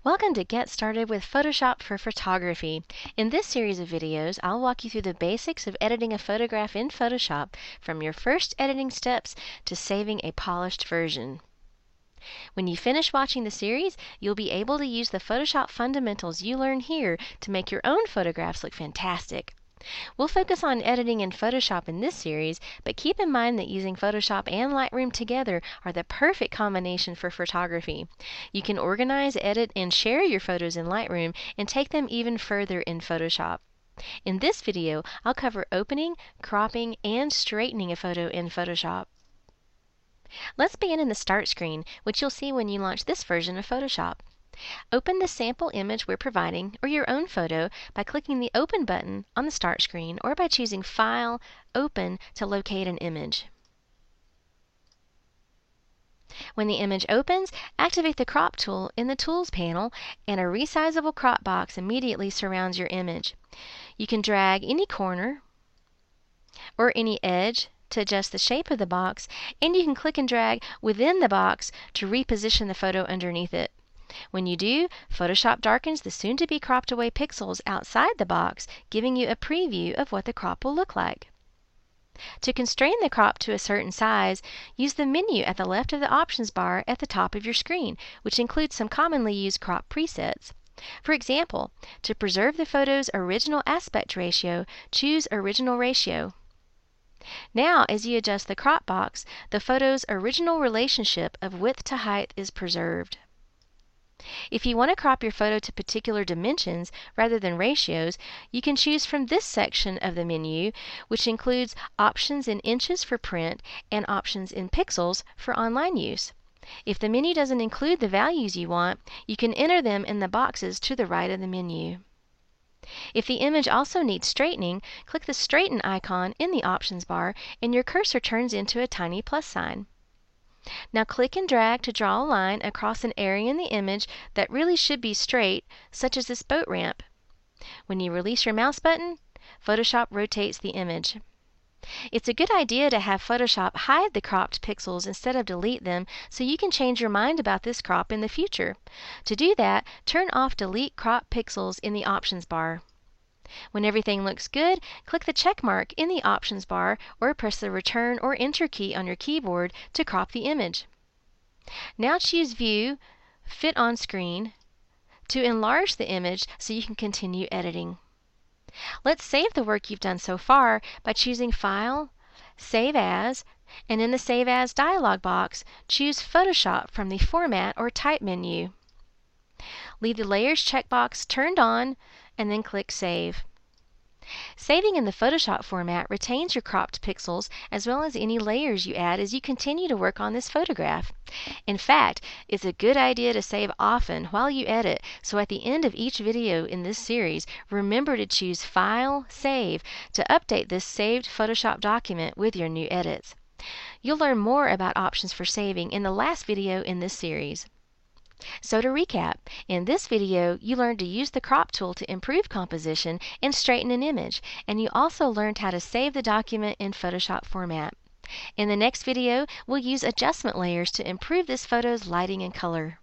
Welcome to Get Started with Photoshop for Photography. In this series of videos, I'll walk you through the basics of editing a photograph in Photoshop, from your first editing steps to saving a polished version. When you finish watching the series, you'll be able to use the Photoshop fundamentals you learn here to make your own photographs look fantastic. We'll focus on editing in Photoshop in this series, but keep in mind that using Photoshop and Lightroom together are the perfect combination for photography. You can organize, edit, and share your photos in Lightroom and take them even further in Photoshop. In this video, I'll cover opening, cropping, and straightening a photo in Photoshop. Let's begin in the Start screen, which you'll see when you launch this version of Photoshop. Open the sample image we're providing, or your own photo, by clicking the Open button on the Start screen, or by choosing File, Open to locate an image. When the image opens, activate the Crop tool in the Tools panel, and a resizable crop box immediately surrounds your image. You can drag any corner or any edge to adjust the shape of the box, and you can click and drag within the box to reposition the photo underneath it. When you do, Photoshop darkens the soon-to-be cropped away pixels outside the box, giving you a preview of what the crop will look like. To constrain the crop to a certain size, use the menu at the left of the options bar at the top of your screen, which includes some commonly used crop presets. For example, to preserve the photo's original aspect ratio, choose Original Ratio. Now, as you adjust the crop box, the photo's original relationship of width to height is preserved. If you want to crop your photo to particular dimensions rather than ratios, you can choose from this section of the menu, which includes options in inches for print and options in pixels for online use. If the menu doesn't include the values you want, you can enter them in the boxes to the right of the menu. If the image also needs straightening, click the Straighten icon in the options bar, and your cursor turns into a tiny plus sign. Now click and drag to draw a line across an area in the image that really should be straight, such as this boat ramp. When you release your mouse button, Photoshop rotates the image. It's a good idea to have Photoshop hide the cropped pixels instead of delete them, so you can change your mind about this crop in the future. To do that, turn off Delete Crop Pixels in the options bar. When everything looks good, click the check mark in the options bar, or press the Return or Enter key on your keyboard to crop the image. Now choose View, Fit on Screen to enlarge the image so you can continue editing. Let's save the work you've done so far by choosing File, Save As, and in the Save As dialog box, choose Photoshop from the Format or Type menu. Leave the Layers checkbox turned on, and then click Save. Saving in the Photoshop format retains your cropped pixels as well as any layers you add as you continue to work on this photograph. In fact, it's a good idea to save often while you edit, so at the end of each video in this series, remember to choose File, Save to update this saved Photoshop document with your new edits. You'll learn more about options for saving in the last video in this series. So to recap, in this video you learned to use the crop tool to improve composition and straighten an image, and you also learned how to save the document in Photoshop format. In the next video, we'll use adjustment layers to improve this photo's lighting and color.